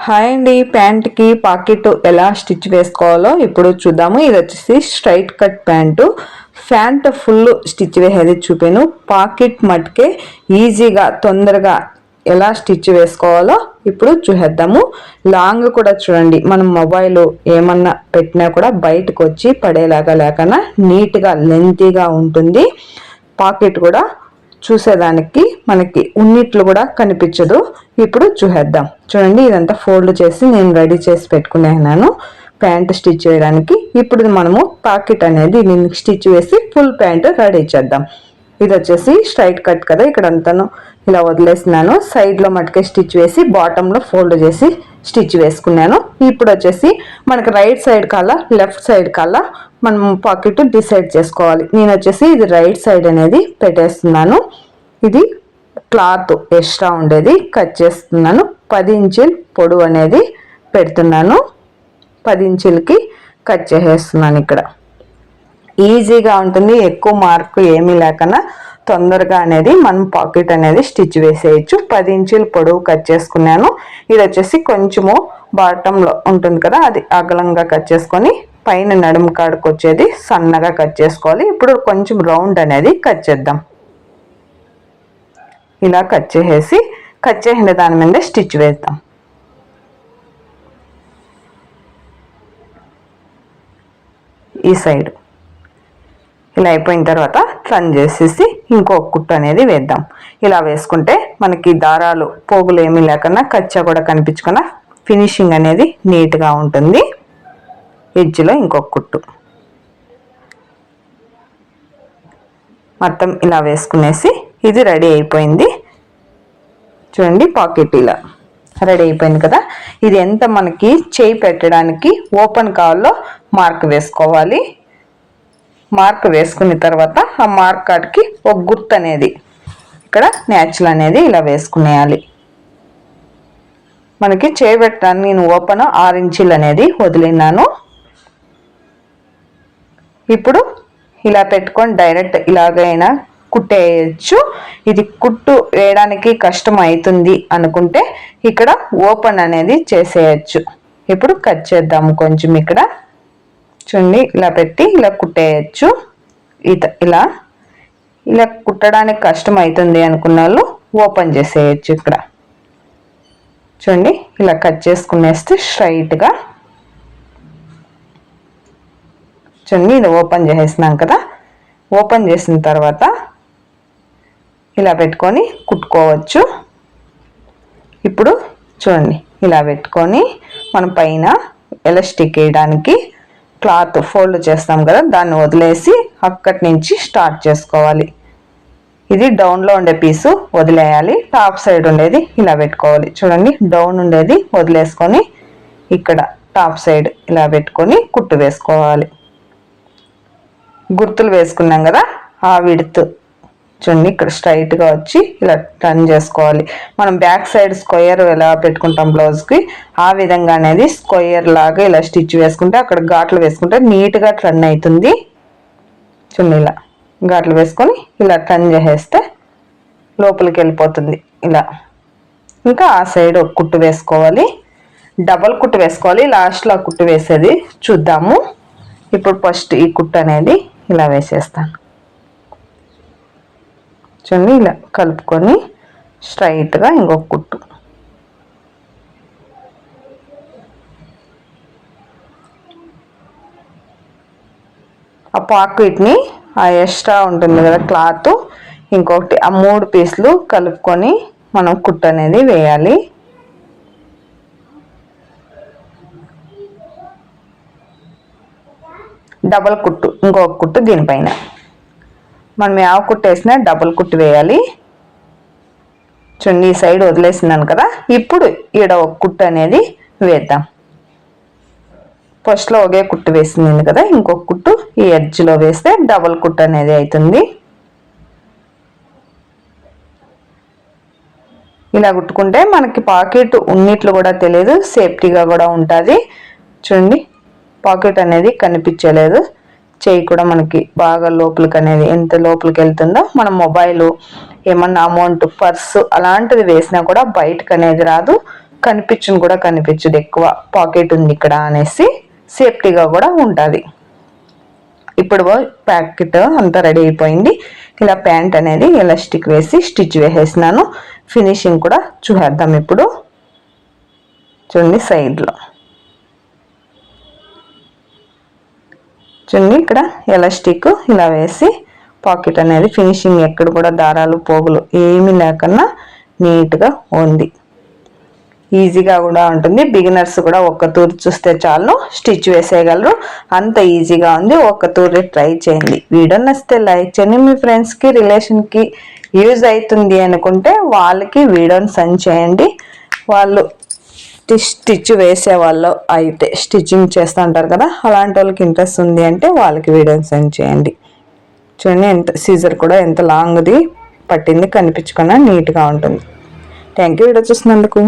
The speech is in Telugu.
హాయ్ అండి, ప్యాంట్కి పాకెట్ ఎలా స్టిచ్ వేసుకోవాలో ఇప్పుడు చూద్దాము. ఇది వచ్చేసి straight cut pant full stitch వేసేది చూపాను. పాకెట్ మటుకే ఈజీగా తొందరగా ఎలా స్టిచ్ వేసుకోవాలో ఇప్పుడు చూసేద్దాము. లాంగ్ కూడా చూడండి, మనం మొబైల్ ఏమన్నా పెట్టినా కూడా బయటకు వచ్చి పడేలాగా లేకుండా నీట్గా లెంతీగా ఉంటుంది. పాకెట్ కూడా చూసేదానికి మనకి ఉన్నిట్లు కూడా కనిపించదు. ఇప్పుడు చూసేద్దాం. చూడండి, ఇదంతా ఫోల్డ్ చేసి నేను రెడీ చేసి పెట్టుకునేనాను ప్యాంట్ స్టిచ్ చేయడానికి. ఇప్పుడు మనము పాకెట్ అనేది దీనికి స్టిచ్ వేసి ఫుల్ ప్యాంట్ రెడీ చేద్దాం. ఇది వచ్చేసి స్ట్రైట్ కట్ కదా, ఇక్కడ అంతాను ఇలా వదిలేసినాను. సైడ్లో మటుకే స్టిచ్ వేసి బాటంలో ఫోల్డ్ చేసి స్టిచ్ వేసుకున్నాను. ఇప్పుడు వచ్చేసి మనకి రైట్ సైడ్ కల్లా లెఫ్ట్ సైడ్ కల్లా మనం పాకెట్ డిసైడ్ చేసుకోవాలి. నేను వచ్చేసి ఇది రైట్ సైడ్ అనేది పెట్టేస్తున్నాను. ఇది క్లాత్ ఎక్స్ట్రా ఉండేది కట్ చేస్తున్నాను. 10 ఇంచుల పొడవు అనేది పెడుతున్నాను. 10 ఇంచులకి కట్ చేసేస్తున్నాను. ఇక్కడ ఈజీగా ఉంటుంది, ఎక్కువ మార్కు ఏమీ లేకుండా తొందరగా అనేది మనం పాకెట్ అనేది స్టిచ్ వేసేయచ్చు. 10 ఇంచుల పొడవు కట్ చేసుకున్నాను. ఇది వచ్చేసి కొంచెము బాటంలో ఉంటుంది కదా, అది అగలంగా కట్ చేసుకొని పైన నడుము కాడకు వచ్చేది సన్నగా కట్ చేసుకోవాలి. ఇప్పుడు కొంచెం రౌండ్ అనేది కట్ చేద్దాం. ఇలా కట్ చేసిన దాని మీద స్టిచ్ వేద్దాం. ఈ సైడ్ ఇలా అయిపోయిన తర్వాత టర్న్ చేసేసి ఇంకొక కుట్టు అనేది వేద్దాం. ఇలా వేసుకుంటే మనకి దారాలు పోగులు ఏమీ లేకుండా కచ్చా కూడా కనిపించకుండా ఫినిషింగ్ అనేది నీట్గా ఉంటుంది. ఎడ్జ్లో ఇంకొక కుట్టు మొత్తం ఇలా వేసుకునేసి ఇది రెడీ అయిపోయింది. చూడండి, పాకెట్ ఇలా రెడీ అయిపోయింది కదా. ఇది ఎంత మనకి చేయి పెట్టడానికి ఓపెన్ కావాలో మార్క్ వేసుకోవాలి. మార్క్ వేసుకున్న తర్వాత ఆ మార్క్ కాడికి ఒక గుర్తు అనేది ఇక్కడ న్యాచురల్ అనేది ఇలా వేసుకునేయాలి. మనకి చేయి పెట్టడానికి నేను ఓపెన్ 6 ఇంచులు అనేది వదిలినాను. ఇప్పుడు ఇలా పెట్టుకొని డైరెక్ట్ ఇలాగైనా కుట్టేయచ్చు. ఇది కుట్టు వేయడానికి కష్టం అవుతుంది అనుకుంటే ఇక్కడ ఓపెన్ అనేది చేసేయచ్చు. ఇప్పుడు కట్ చేద్దాము. కొంచెం ఇక్కడ చూడండి, ఇలా పెట్టి ఇలా కుట్టేయచ్చు. ఇలా ఇలా కుట్టడానికి కష్టం అవుతుంది అనుకున్న వాళ్ళు ఓపెన్ చేసేయచ్చు. ఇక్కడ చూడండి, ఇలా కట్ చేసుకునేస్తే స్ట్రైట్గా చూడండి, ఇది ఓపెన్ చేసేసినాం కదా. ఓపెన్ చేసిన తర్వాత ఇలా పెట్టుకొని కుట్టుకోవచ్చు. ఇప్పుడు చూడండి, ఇలా పెట్టుకొని మనం పైన ఎలాస్టిక్ వేయడానికి క్లాత్ ఫోల్డ్ చేస్తాం కదా, దాన్ని వదిలేసి అక్కడి నుంచి స్టార్ట్ చేసుకోవాలి. ఇది డౌన్లో ఉండే పీసు వదిలేయాలి. టాప్ సైడ్ ఉండేది ఇలా పెట్టుకోవాలి. చూడండి, డౌన్ ఉండేది వదిలేసుకొని ఇక్కడ టాప్ సైడ్ ఇలా పెట్టుకొని కుట్టు వేసుకోవాలి. గుర్తులు వేసుకున్నాం కదా, ఆ విడ్త్ చూడండి ఇక్కడ స్ట్రైట్గా వచ్చి ఇలా టర్న్ చేసుకోవాలి. మనం బ్యాక్ సైడ్ స్క్వేర్ ఎలా పెట్టుకుంటాం బ్లౌజ్కి, ఆ విధంగా అనేది స్క్వేర్ లాగా ఇలా స్టిచ్ వేసుకుంటే అక్కడ ఘాట్లు వేసుకుంటే నీట్గా టర్న్ అవుతుంది. చూడండి, ఇలా ఘాట్లు వేసుకొని ఇలా టర్న్ చేసేస్తే లోపలికి వెళ్ళిపోతుంది. ఇలా ఇంకా ఆ సైడ్ ఒక కుట్టు వేసుకోవాలి. డబల్ కుట్టు వేసుకోవాలి. లాస్ట్లో ఆ కుట్టు వేసేది చూద్దాము. ఇప్పుడు ఫస్ట్ ఈ కుట్టు అనేది ఇలా వేసేస్తాను. చూడండి, ఇలా కలుపుకొని స్ట్రైట్గా ఇంకొక కుట్టు. ఆ పాకెట్ని ఆ ఎక్స్ట్రా ఉంటుంది కదా క్లాత్, ఇంకొకటి ఆ 3 పీసులు కలుపుకొని మనం కుట్టు అనేది వేయాలి. డబల్ కుట్టు, ఇంకొక కుట్టు దీనిపైన మనం ಯಾವ కుట్టు వేసినా డబుల్ కుట్టు వేయాలి. చూడండి, ఈ సైడ్ వదిలేసినాను కదా. ఇప్పుడు ఈడ ఒక కుట్టు అనేది వేద్దాం. ఫస్ట్లో ఒకే కుట్టు వేసింది కదా, ఇంకొక కుట్టు ఈ ఎడ్జ్లో వేస్తే డబుల్ కుట్టు అనేది అవుతుంది. ఇలా కుట్టుకుంటే మనకి పాకెట్ ఉన్నట్లు కూడా తెలియదు, సేఫ్టీగా కూడా ఉంటుంది. చూడండి, పాకెట్ అనేది కనిపించలేదు. చేయి కూడా మనకి బాగా లోపలికి అనేది ఎంత లోపలికి వెళ్తుందో, మన మొబైల్ ఏమన్నా అమౌంట్ పర్సు అలాంటిది వేసినా కూడా బయటకు అనేది రాదు. కనిపించను కూడా కనిపించదు, ఎక్కువ పాకెట్ ఉంది ఇక్కడ అనేసి సేఫ్టీగా కూడా ఉంటుంది. ఇప్పుడు ప్యాకెట్ అంతా రెడీ అయిపోయింది. ఇలా ప్యాంట్ అనేది ఎలాస్టిక్ వేసి స్టిచ్ వేసేసినాను. ఫినిషింగ్ కూడా చూసేద్దాం ఇప్పుడు. చూడండి సైడ్లో చూడండి, ఇక్కడ ఎలాస్టిక్ ఇలా వేసి పాకెట్ అనేది ఫినిషింగ్ ఎక్కడ కూడా దారాలు పోగులు ఏమీ లేకుండా నీట్గా ఉంది. ఈజీగా కూడా ఉంటుంది. బిగినర్స్ కూడా ఒక్క తూరి చూస్తే చాలు స్టిచ్ వేసేయగలరు, అంత ఈజీగా ఉంది. ఒక్క తూరి ట్రై చేయండి. వీడియో నచ్చితే లైక్ చేయండి. మీ ఫ్రెండ్స్కి రిలేషన్కి యూజ్ అవుతుంది అనుకుంటే వాళ్ళకి వీడియోని సెండ్ చేయండి. వాళ్ళు స్టిచ్ వేసే వాళ్ళు అయితే స్టిచ్చింగ్ చేస్తూ ఉంటారు కదా, అలాంటి వాళ్ళకి ఇంట్రెస్ట్ ఉంది అంటే వాళ్ళకి వీడియోని సెండ్ చేయండి. చూడండి ఎంత సీజర్ కూడా ఎంత లాంగ్ది పట్టింది, కనిపించకుండా నీట్గా ఉంటుంది. థ్యాంక్ యూ వీడియో చూసినందుకు.